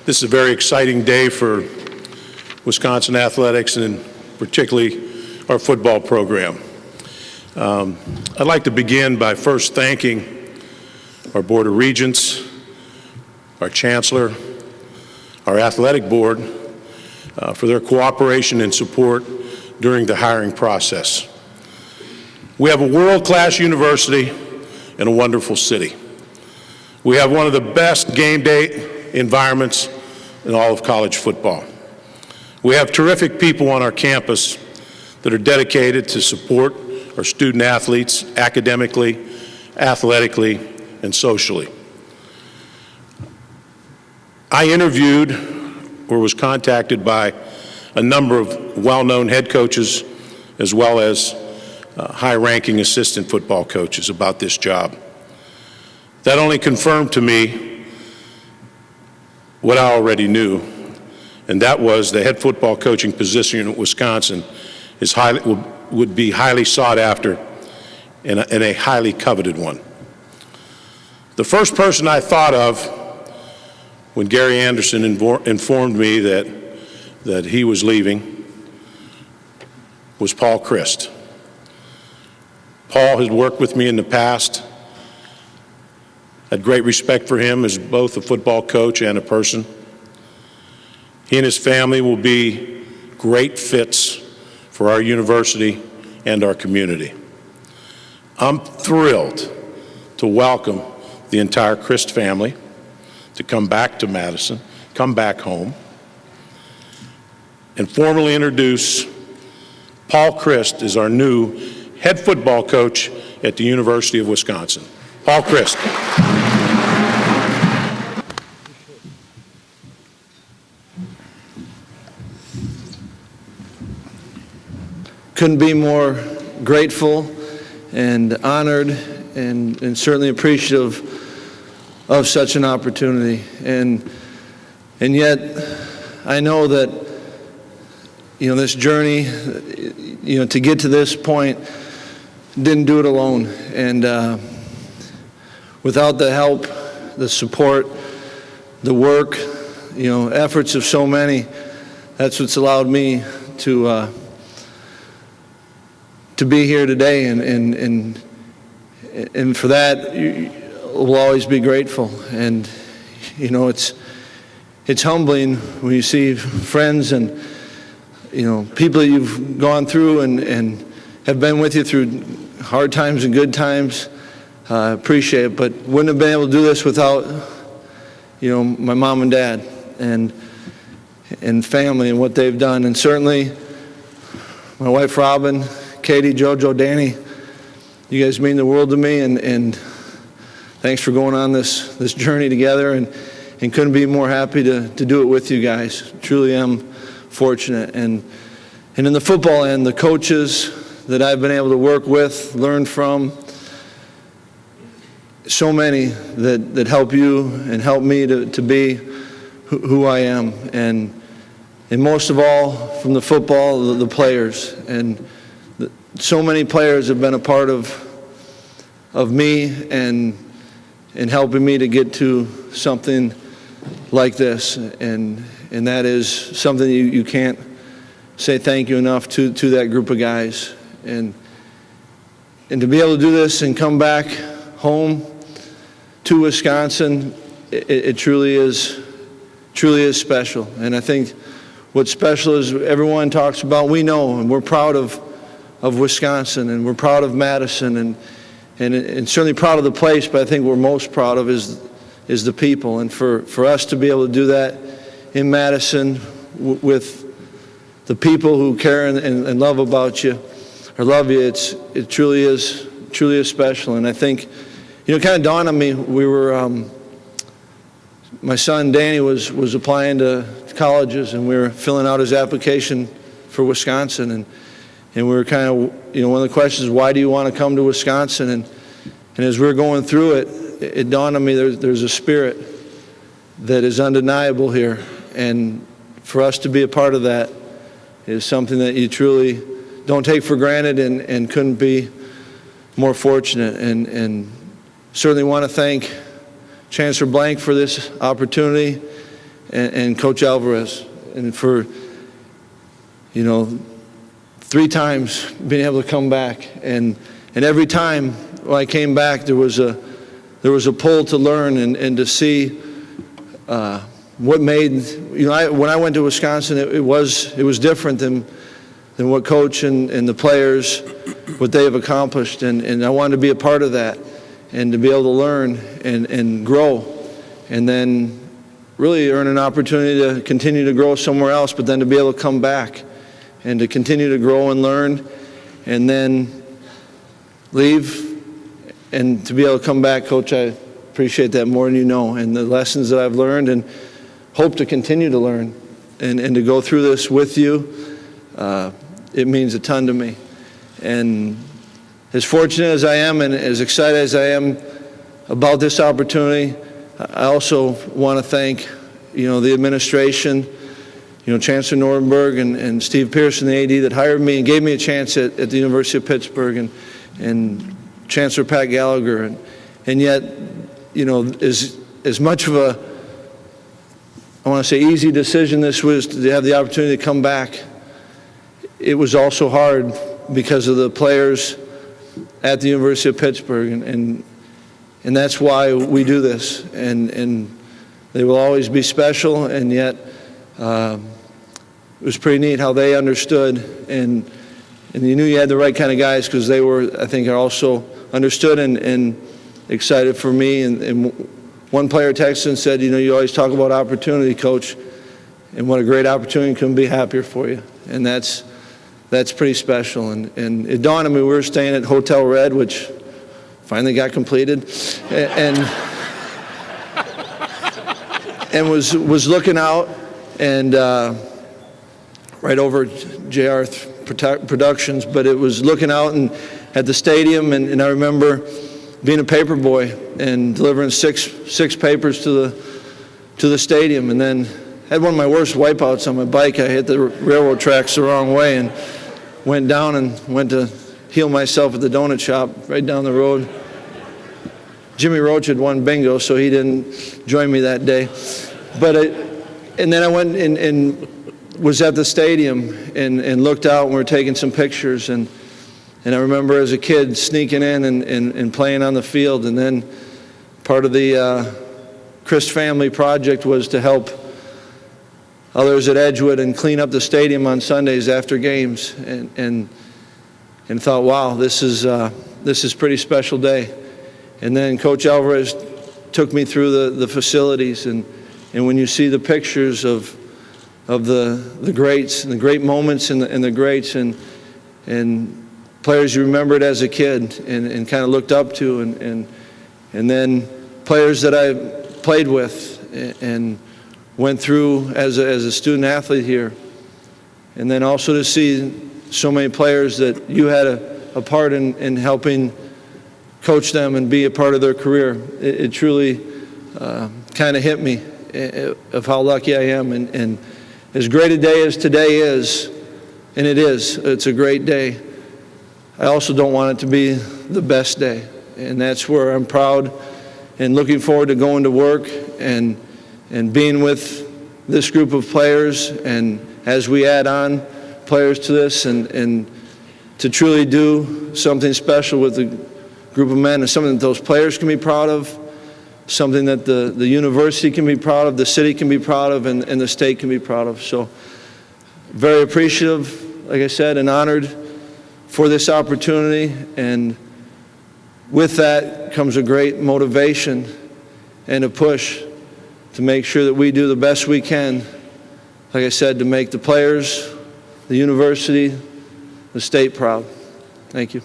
This is a very exciting day for Wisconsin athletics and particularly our football program. I'd like to begin by first thanking our Board of Regents, our Chancellor, our Athletic Board for their cooperation and support during the hiring process. We have a world-class university and a wonderful city. We have one of the best game day environments in all of college football. We have terrific people on our campus that are dedicated to support our student athletes academically, athletically, and socially. I interviewed or was contacted by a number of well-known head coaches as well as high-ranking assistant football coaches about this job. That only confirmed to me what I already knew, and that was the head football coaching position in Wisconsin would be highly sought after and a highly coveted one. The first person I thought of when Gary Anderson informed me that he was leaving was Paul Chryst. Paul has worked with me in the past. Had great respect for him as both a football coach and a person. He and his family will be great fits for our university and our community. I'm thrilled to welcome the entire Chryst family to come back to Madison, come back home, and formally introduce Paul Chryst as our new head football coach at the University of Wisconsin. Paul Chryst. Couldn't be more grateful and honored and certainly appreciative of such an opportunity. And yet I know that, this journey, to get to this point, didn't do it alone. And without the help, the support, the work, efforts of so many, that's what's allowed me to be here today, and for that we'll always be grateful. And it's humbling when you see friends and people that you've gone through and have been with you through hard times and good times. Appreciate it, but wouldn't have been able to do this without my mom and dad and family and what they've done, and certainly my wife Robin, Katie, JoJo, Danny. You guys mean the world to me, and thanks for going on this journey together, and couldn't be more happy to do it with you guys. Truly am fortunate. And in the football end, the coaches that I've been able to work with, learn from, so many that help you and help me to be who I am, and most of all from the football, the players. And so many players have been a part of me and helping me to get to something like this, and that is something you can't say thank you enough to that group of guys, and to be able to do this and come back home to Wisconsin, it truly is special. And I think what's special is everyone talks about, we know, and we're proud of Wisconsin, and we're proud of Madison, and certainly proud of the place, but I think we're most proud of is the people. And for us to be able to do that in Madison with the people who care and love about you, or love you, it truly is special. And I think, it kind of dawned on me, we were, my son Danny was applying to colleges, and we were filling out his application for Wisconsin, and we were kind of, one of the questions is, why do you want to come to Wisconsin? And as we were going through it, it dawned on me there's a spirit that is undeniable here. And for us to be a part of that is something that you truly don't take for granted, and couldn't be more fortunate. And certainly want to thank Chancellor Blank for this opportunity, and Coach Alvarez, and for, 3 times being able to come back. And every time when I came back, there was a pull to learn and to see what made, when I went to Wisconsin, it was different than what Coach and the players, what they have accomplished. And I wanted to be a part of that and to be able to learn and grow, and then really earn an opportunity to continue to grow somewhere else, but then to be able to come back and to continue to grow and learn, and then leave and to be able to come back. Coach, I appreciate that more than you know, and the lessons that I've learned and hope to continue to learn and to go through this with you, it means a ton to me. And as fortunate as I am and as excited as I am about this opportunity, I also want to thank, the administration, Chancellor Nordenberg and Steve Pearson, the AD, that hired me and gave me a chance at the University of Pittsburgh, and Chancellor Pat Gallagher. And yet, as much of a, I want to say, easy decision this was to have the opportunity to come back, it was also hard because of the players at the University of Pittsburgh, and that's why we do this. And they will always be special, and yet it was pretty neat how they understood, and you knew you had the right kind of guys because they were, I think, also understood and excited for me. And one player texted and said, you always talk about opportunity, Coach, and what a great opportunity, couldn't be happier for you. And that's pretty special. And it dawned on me, we were staying at Hotel Red, which finally got completed, and was looking out, and right over JR Productions, but it was looking out and at the stadium, and I remember being a paper boy and delivering six papers to the stadium, and then had one of my worst wipeouts on my bike. I hit the railroad tracks the wrong way and went down and went to heal myself at the donut shop right down the road. Jimmy Roach had won bingo, so he didn't join me that day. And then I went and was at the stadium and looked out, and we were taking some pictures. And I remember as a kid sneaking in and playing on the field. And then part of the Chryst family project was to help others at Edgewood and clean up the stadium on Sundays after games. And thought, wow, this is a pretty special day. And then Coach Alvarez took me through the facilities, and when you see the pictures of the greats and the great moments and the greats and players you remembered as a kid and kind of looked up to, and then players that I played with and went through as a student athlete here, and then also to see so many players that you had a part in helping coach them and be a part of their career. It truly kind of hit me of how lucky I am. And as great a day as today is, and it's a great day, I also don't want it to be the best day. And that's where I'm proud and looking forward to going to work and being with this group of players, and as we add on players to this, and to truly do something special with the group of men, and something that those players can be proud of, something that the university can be proud of, the city can be proud of, and the state can be proud of. So very appreciative, like I said, and honored for this opportunity. And with that comes a great motivation and a push to make sure that we do the best we can, like I said, to make the players, the university, the state proud. Thank you.